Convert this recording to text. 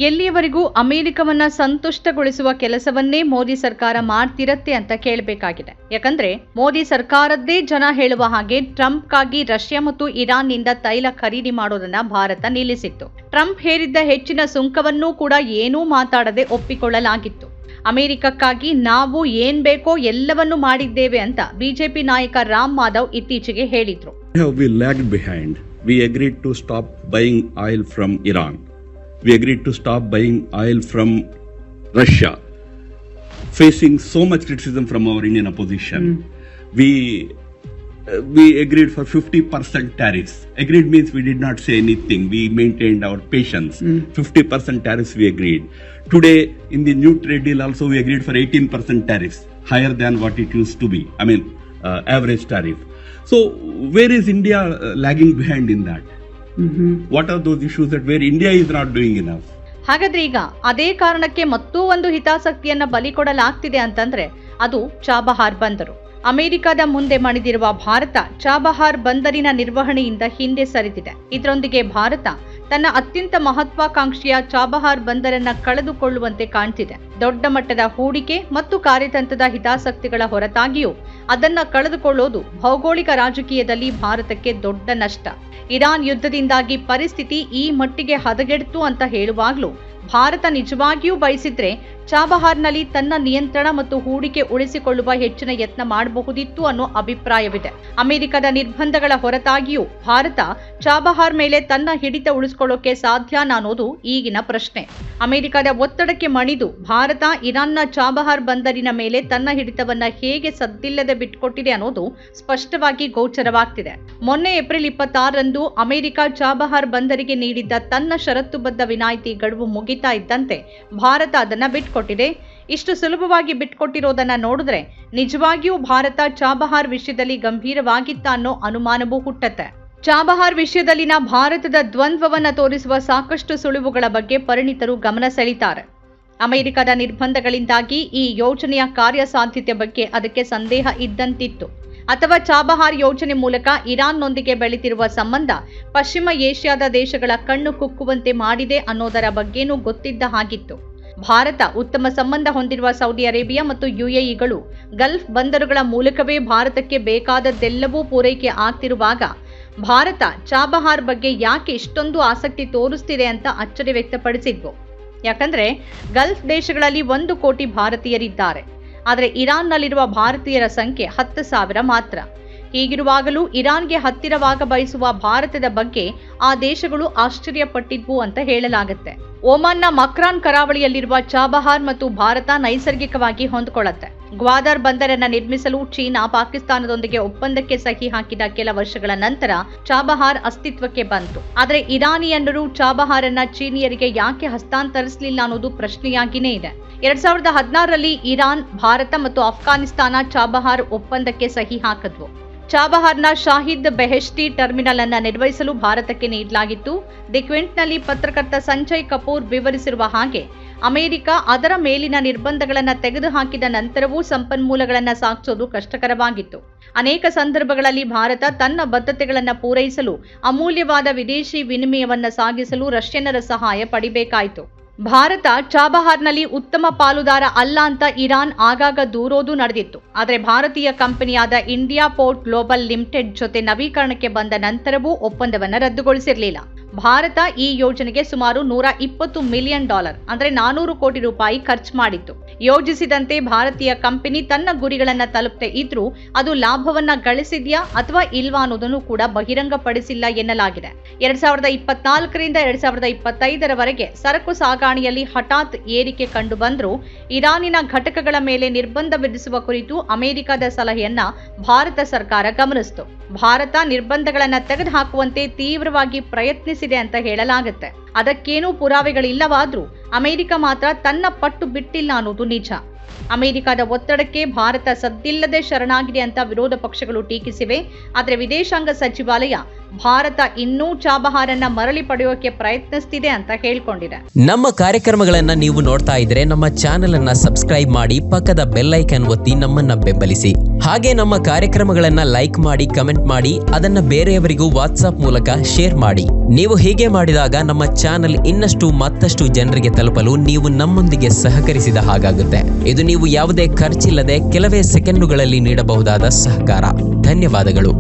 ಎಲ್ಲಿಯವರೆಗೂ ಅಮೆರಿಕವನ್ನ ಸಂತುಷ್ಟಗೊಳಿಸುವ ಕೆಲಸವನ್ನೇ ಮೋದಿ ಸರ್ಕಾರ ಮಾಡ್ತಿರತ್ತೆ ಅಂತ ಕೇಳಬೇಕಾಗಿದೆ. ಯಾಕಂದ್ರೆ ಮೋದಿ ಸರ್ಕಾರದ್ದೇ ಜನ ಹೇಳುವ ಹಾಗೆ ಟ್ರಂಪ್ಗಾಗಿ ರಷ್ಯಾ ಮತ್ತು ಇರಾನ್ನಿಂದ ತೈಲ ಖರೀದಿ ಮಾಡೋದನ್ನ ಭಾರತ ನಿಲ್ಲಿಸಿತ್ತು. ಟ್ರಂಪ್ ಹೇರಿದ್ದ ಹೆಚ್ಚಿನ ಸುಂಕವನ್ನೂ ಕೂಡ ಏನೂ ಮಾತಾಡದೆ ಒಪ್ಪಿಕೊಳ್ಳಲಾಗಿತ್ತು. ಅಮೆರಿಕಕ್ಕಾಗಿ ನಾವು ಏನ್ ಬೇಕೋ ಎಲ್ಲವನ್ನೂ ಮಾಡಿದ್ದೇವೆ ಅಂತ ಬಿಜೆಪಿ ನಾಯಕ ರಾಮ್ ಮಾಧವ್ ಇತ್ತೀಚೆಗೆ ಹೇಳಿದ್ರು. We agreed to stop buying oil from Iran. We agreed to stop buying oil from Russia, facing so much criticism from our Indian opposition. We agreed for 50% tariffs. Agreed means we did not say anything. We maintained our patience. 50% tariffs we agreed. Today, in the new trade deal also, we agreed for 18% tariffs, higher than what it used to be. Average tariff. So, where is India lagging behind in that? What are those issues that where India is not doing enough? ಹಾಗಾದ್ರೆ ಈಗ ಅದೇ ಕಾರಣಕ್ಕೆ ಮತ್ತೂ ಒಂದು ಹಿತಾಸಕ್ತಿಯನ್ನ ಬಲಿ ಕೊಡಲಾಗ್ತಿದೆ ಅಂತಂದ್ರೆ ಅದು Chabahar ಬಂದರು. ಅಮೆರಿಕದ ಮುಂದೆ ಮಣಿದಿರುವ ಭಾರತ ಚಾಬಹಾರ್ ಬಂದರಿನ ನಿರ್ವಹಣೆಯಿಂದ ಹಿಂದೆ ಸರಿದಿದೆ. ಇದರೊಂದಿಗೆ ಭಾರತ ತನ್ನ ಅತ್ಯಂತ ಮಹತ್ವಾಕಾಂಕ್ಷೆಯ ಚಾಬಹಾರ್ ಬಂದರನ್ನ ಕಳೆದುಕೊಳ್ಳುವಂತೆ ಕಾಣ್ತಿದೆ. ದೊಡ್ಡ ಮಟ್ಟದ ಹೂಡಿಕೆ ಮತ್ತು ಕಾರ್ಯತಂತ್ರದ ಹಿತಾಸಕ್ತಿಗಳ ಹೊರತಾಗಿಯೂ ಅದನ್ನ ಕಳೆದುಕೊಳ್ಳೋದು ಭೌಗೋಳಿಕ ರಾಜಕೀಯದಲ್ಲಿ ಭಾರತಕ್ಕೆ ದೊಡ್ಡ ನಷ್ಟ. ಇರಾನ್ ಯುದ್ಧದಿಂದಾಗಿ ಪರಿಸ್ಥಿತಿ ಈ ಮಟ್ಟಿಗೆ ಹದಗೆಡ್ತು ಅಂತ ಹೇಳುವಾಗಲೂ ಭಾರತ ನಿಜವಾಗಿಯೂ ಬಯಸಿದ್ರೆ ಚಾಬಹಾರ್ನಲ್ಲಿ ತನ್ನ ನಿಯಂತ್ರಣ ಮತ್ತು ಹೂಡಿಕೆ ಉಳಿಸಿಕೊಳ್ಳುವ ಹೆಚ್ಚಿನ ಯತ್ನ ಮಾಡಬಹುದಿತ್ತು ಅನ್ನೋ ಅಭಿಪ್ರಾಯವಿದೆ. ಅಮೆರಿಕದ ನಿರ್ಬಂಧಗಳ ಹೊರತಾಗಿಯೂ ಭಾರತ ಚಾಬಹಾರ್ ಮೇಲೆ ತನ್ನ ಹಿಡಿತ ಉಳಿಸಿಕೊಳ್ಳೋಕೆ ಸಾಧ್ಯ ಅನ್ನೋದು ಈಗಿನ ಪ್ರಶ್ನೆ. ಅಮೆರಿಕದ ಒತ್ತಡಕ್ಕೆ ಮಣಿದು ಭಾರತ ಇರಾನ್ನ ಚಾಬಹಾರ್ ಬಂದರಿನ ಮೇಲೆ ತನ್ನ ಹಿಡಿತವನ್ನ ಹೇಗೆ ಸದ್ದಿಲ್ಲದೆ ಬಿಟ್ಟುಕೊಟ್ಟಿದೆ ಅನ್ನೋದು ಸ್ಪಷ್ಟವಾಗಿ ಗೋಚರವಾಗ್ತಿದೆ. ಮೊನ್ನೆ ಏಪ್ರಿಲ್ 26ರಂದು ಅಮೆರಿಕ ಚಾಬಹಾರ್ ಬಂದರಿಗೆ ನೀಡಿದ್ದ ತನ್ನ ಷರತ್ತುಬದ್ಧ ವಿನಾಯಿತಿ ಗಡುವು ಮುಗಿತಾ ಇದ್ದಂತೆ ಭಾರತ ಅದನ್ನ ಬಿಟ್ಕೊಟ್ಟಿದೆ. ಇಷ್ಟು ಸುಲಭವಾಗಿ ಬಿಟ್ಕೊಟ್ಟಿರೋದನ್ನ ನೋಡಿದ್ರೆ ನಿಜವಾಗಿಯೂ ಭಾರತ ಚಾಬಹಾರ್ ವಿಷಯದಲ್ಲಿ ಗಂಭೀರವಾಗಿತ್ತ ಅನ್ನೋ ಅನುಮಾನವೂ ಹುಟ್ಟತ್ತೆ. ಚಾಬಹಾರ್ ವಿಷಯದಲ್ಲಿನ ಭಾರತದ ದ್ವಂದ್ವವನ್ನ ತೋರಿಸುವ ಸಾಕಷ್ಟು ಸುಳಿವುಗಳ ಬಗ್ಗೆ ಪರಿಣಿತರು ಗಮನ ಸೆಳೀತಾರೆ. ಅಮೆರಿಕದ ನಿರ್ಬಂಧಗಳಿಂದಾಗಿ ಈ ಯೋಜನೆಯ ಕಾರ್ಯಸಾಧ್ಯತೆ ಬಗ್ಗೆ ಅದಕ್ಕೆ ಸಂದೇಹ ಇದ್ದಂತಿತ್ತು, ಅಥವಾ ಚಾಬಹಾರ್ ಯೋಜನೆ ಮೂಲಕ ಇರಾನ್ನೊಂದಿಗೆ ಬೆಳೆತಿರುವ ಸಂಬಂಧ ಪಶ್ಚಿಮ ಏಷ್ಯಾದ ದೇಶಗಳ ಕಣ್ಣು ಕುಕ್ಕುವಂತೆ ಮಾಡಿದೆ ಅನ್ನೋದರ ಬಗ್ಗೆನೂ ಗೊತ್ತಿದ್ದ ಹಾಗಿತ್ತು. ಭಾರತ ಉತ್ತಮ ಸಂಬಂಧ ಹೊಂದಿರುವ ಸೌದಿ ಅರೇಬಿಯಾ ಮತ್ತು ಯುಎಇಗಳು ಗಲ್ಫ್ ಬಂದರುಗಳ ಮೂಲಕವೇ ಭಾರತಕ್ಕೆ ಬೇಕಾದದ್ದೆಲ್ಲವೂ ಪೂರೈಕೆ ಆಗ್ತಿರುವಾಗ ಭಾರತ ಚಾಬಹಾರ್ ಬಗ್ಗೆ ಯಾಕೆ ಇಷ್ಟೊಂದು ಆಸಕ್ತಿ ತೋರಿಸ್ತಿದೆ ಅಂತ ಅಚ್ಚರಿ ವ್ಯಕ್ತಪಡಿಸಿದ್ವು. ಯಾಕಂದ್ರೆ ಗಲ್ಫ್ ದೇಶಗಳಲ್ಲಿ 1 ಕೋಟಿ ಭಾರತೀಯರಿದ್ದಾರೆ, ಆದರೆ ಇರಾನ್ನಲ್ಲಿರುವ ಭಾರತೀಯರ ಸಂಖ್ಯೆ 10,000 ಮಾತ್ರ. ಹೀಗಿರುವಾಗಲೂ ಇರಾನ್ಗೆ ಹತ್ತಿರವಾಗ ಬಯಸುವ ಭಾರತದ ಬಗ್ಗೆ ಆ ದೇಶಗಳು ಆಶ್ಚರ್ಯಪಟ್ಟಿದ್ವು ಅಂತ ಹೇಳಲಾಗುತ್ತೆ. ಒಮಾನ್ನ ಮಕ್ರಾನ್ ಕರಾವಳಿಯಲ್ಲಿರುವ ಚಾಬಹಾರ್ ಮತ್ತು ಭಾರತ ನೈಸರ್ಗಿಕವಾಗಿ ಹೊಂದಿಕೊಳ್ಳುತ್ತೆ. ಗ್ವಾದರ್ ಬಂದರನ್ನ ನಿರ್ಮಿಸಲು ಚೀನಾ ಪಾಕಿಸ್ತಾನದೊಂದಿಗೆ ಒಪ್ಪಂದಕ್ಕೆ ಸಹಿ ಹಾಕಿದ ಕೆಲ ವರ್ಷಗಳ ನಂತರ ಚಾಬಹಾರ್ ಅಸ್ತಿತ್ವಕ್ಕೆ ಬಂತು. ಆದರೆ ಇರಾನಿಯನ್ನರು ಚಾಬಹಾರನ್ನ ಚೀನಿಯರಿಗೆ ಯಾಕೆ ಹಸ್ತಾಂತರಿಸಲಿಲ್ಲ ಅನ್ನೋದು ಪ್ರಶ್ನೆಯಾಗಿನೇ ಇದೆ. 2016ರಲ್ಲಿ ಇರಾನ್, ಭಾರತ ಮತ್ತು ಅಫ್ಘಾನಿಸ್ತಾನ ಚಾಬಹಾರ್ ಒಪ್ಪಂದಕ್ಕೆ ಸಹಿ ಹಾಕಿದ್ವು. ಚಾಬಹಾರ್ನ ಶಾಹಿದ್ ಬೆಹೆಶ್ತಿ ಟರ್ಮಿನಲ್ ಅನ್ನ ನಿರ್ವಹಿಸಲು ಭಾರತಕ್ಕೆ ನೀಡಲಾಗಿತ್ತು. ದಿ ಕ್ವಿಂಟ್ನಲ್ಲಿ ಪತ್ರಕರ್ತ ಸಂಜಯ್ ಕಪೂರ್ ವಿವರಿಸಿರುವ ಹಾಗೆ ಅಮೆರಿಕ ಅದರ ಮೇಲಿನ ನಿರ್ಬಂಧಗಳನ್ನು ತೆಗೆದುಹಾಕಿದ ನಂತರವೂ ಸಂಪನ್ಮೂಲಗಳನ್ನು ಸಾಗಿಸೋದು ಕಷ್ಟಕರವಾಗಿತ್ತು. ಅನೇಕ ಸಂದರ್ಭಗಳಲ್ಲಿ ಭಾರತ ತನ್ನ ಬದ್ಧತೆಗಳನ್ನು ಪೂರೈಸಲು ಅಮೂಲ್ಯವಾದ ವಿದೇಶಿ ವಿನಿಮಯವನ್ನು ಸಾಗಿಸಲು ರಷ್ಯನ್ನರ ಸಹಾಯ ಪಡಿಬೇಕಾಯಿತು. ಭಾರತ ಚಾಬಹಾರ್ನಲ್ಲಿ ಉತ್ತಮ ಪಾಲುದಾರ ಅಲ್ಲ ಅಂತ ಇರಾನ್ ಆಗಾಗ ದೂರೋದು ನಡೆದಿತ್ತು. ಆದರೆ ಭಾರತೀಯ ಕಂಪನಿಯಾದ ಇಂಡಿಯಾ ಪೋರ್ಟ್ ಗ್ಲೋಬಲ್ ಲಿಮಿಟೆಡ್ ಜೊತೆ ನವೀಕರಣಕ್ಕೆ ಬಂದ ನಂತರವೂ ಒಪ್ಪಂದವನ್ನು ರದ್ದುಗೊಳಿಸಿರಲಿಲ್ಲ. ಭಾರತ ಈ ಯೋಜನೆಗೆ ಸುಮಾರು $120 ಮಿಲಿಯನ್ ಅಂದ್ರೆ 400 ಕೋಟಿ ರೂಪಾಯಿ ಖರ್ಚು ಮಾಡಿತ್ತು. ಯೋಜಿಸಿದಂತೆ ಭಾರತೀಯ ಕಂಪನಿ ತನ್ನ ಗುರಿಗಳನ್ನ ತಲುಪದೆ ಇದ್ರೂ ಅದು ಲಾಭವನ್ನ ಗಳಿಸಿದ್ಯಾ ಅಥವಾ ಇಲ್ವಾ ಅನ್ನೋದನ್ನು ಕೂಡ ಬಹಿರಂಗಪಡಿಸಿಲ್ಲ ಎನ್ನಲಾಗಿದೆ. 2024ರಿಂದ 2025ರವರೆಗೆ ಸರಕು ಸಾಗಾಣೆಯಲ್ಲಿ ಹಠಾತ್ ಏರಿಕೆ ಕಂಡು ಬಂದರೂ ಇರಾನಿನ ಘಟಕಗಳ ಮೇಲೆ ನಿರ್ಬಂಧ ವಿಧಿಸುವ ಕುರಿತು ಅಮೆರಿಕದ ಸಲಹೆಯನ್ನ ಭಾರತ ಸರ್ಕಾರ ಗಮನಿಸಿತು. ಭಾರತ ನಿರ್ಬಂಧಗಳನ್ನ ತೆಗೆದುಹಾಕುವಂತೆ ತೀವ್ರವಾಗಿ ಪ್ರಯತ್ನಿಸಿದೆ ಅಂತ ಹೇಳಲಾಗುತ್ತೆ. ಅದಕ್ಕೇನೂ ಪುರಾವೆಗಳಿಲ್ಲವಾದ್ರೂ ಅಮೆರಿಕ ಮಾತ್ರ ತನ್ನ ಪಟ್ಟು ಬಿಟ್ಟಿಲ್ಲ ಅನ್ನೋದು ನಿಜ. ಅಮೆರಿಕದ ಒತ್ತಡಕ್ಕೆ ಭಾರತ ಸದ್ದಿಲ್ಲದೆ ಶರಣಾಗಿದೆ ಅಂತ ವಿರೋಧ ಪಕ್ಷಗಳು ಟೀಕಿಸಿವೆ. ಆದರೆ ವಿದೇಶಾಂಗ ಸಚಿವಾಲಯ ಭಾರತ ಇನ್ನೂ ಚಾಬಹಾರನ್ನ ಮರಳಿ ಪಡೆಯೋಕೆ ಪ್ರಯತ್ನಿಸ್ತಿದೆ ಅಂತ ಹೇಳ್ಕೊಂಡಿದೆ. ನಮ್ಮ ಕಾರ್ಯಕ್ರಮಗಳನ್ನ ನೀವು ನೋಡ್ತಾ ಇದ್ರೆ ನಮ್ಮ ಚಾನೆಲ್ ಅನ್ನ ಸಬ್ಸ್ಕ್ರೈಬ್ ಮಾಡಿ, ಪಕ್ಕದ ಬೆಲ್ ಐಕಾನ್ ಒತ್ತಿ ನಮ್ಮನ್ನ ಬೆಂಬಲಿಸಿ. ಹಾಗೆ ನಮ್ಮ ಕಾರ್ಯಕ್ರಮಗಳನ್ನ ಲೈಕ್ ಮಾಡಿ, ಕಮೆಂಟ್ ಮಾಡಿ, ಅದನ್ನ ಬೇರೆಯವರಿಗೂ ವಾಟ್ಸ್ಆಪ್ ಮೂಲಕ ಶೇರ್ ಮಾಡಿ. ನೀವು ಹೀಗೆ ಮಾಡಿದಾಗ ನಮ್ಮ ಚಾನೆಲ್ ಮತ್ತಷ್ಟು ಜನರಿಗೆ ತಲುಪಲು ನೀವು ನಮ್ಮೊಂದಿಗೆ ಸಹಕರಿಸಿದ ಹಾಗಾಗುತ್ತೆ. ಇದು ನೀವು ಯಾವುದೇ ಖರ್ಚಿಲ್ಲದೆ ಕೆಲವೇ ಸೆಕೆಂಡುಗಳಲ್ಲಿ ನೀಡಬಹುದಾದ ಸಹಕಾರ. ಧನ್ಯವಾದಗಳು.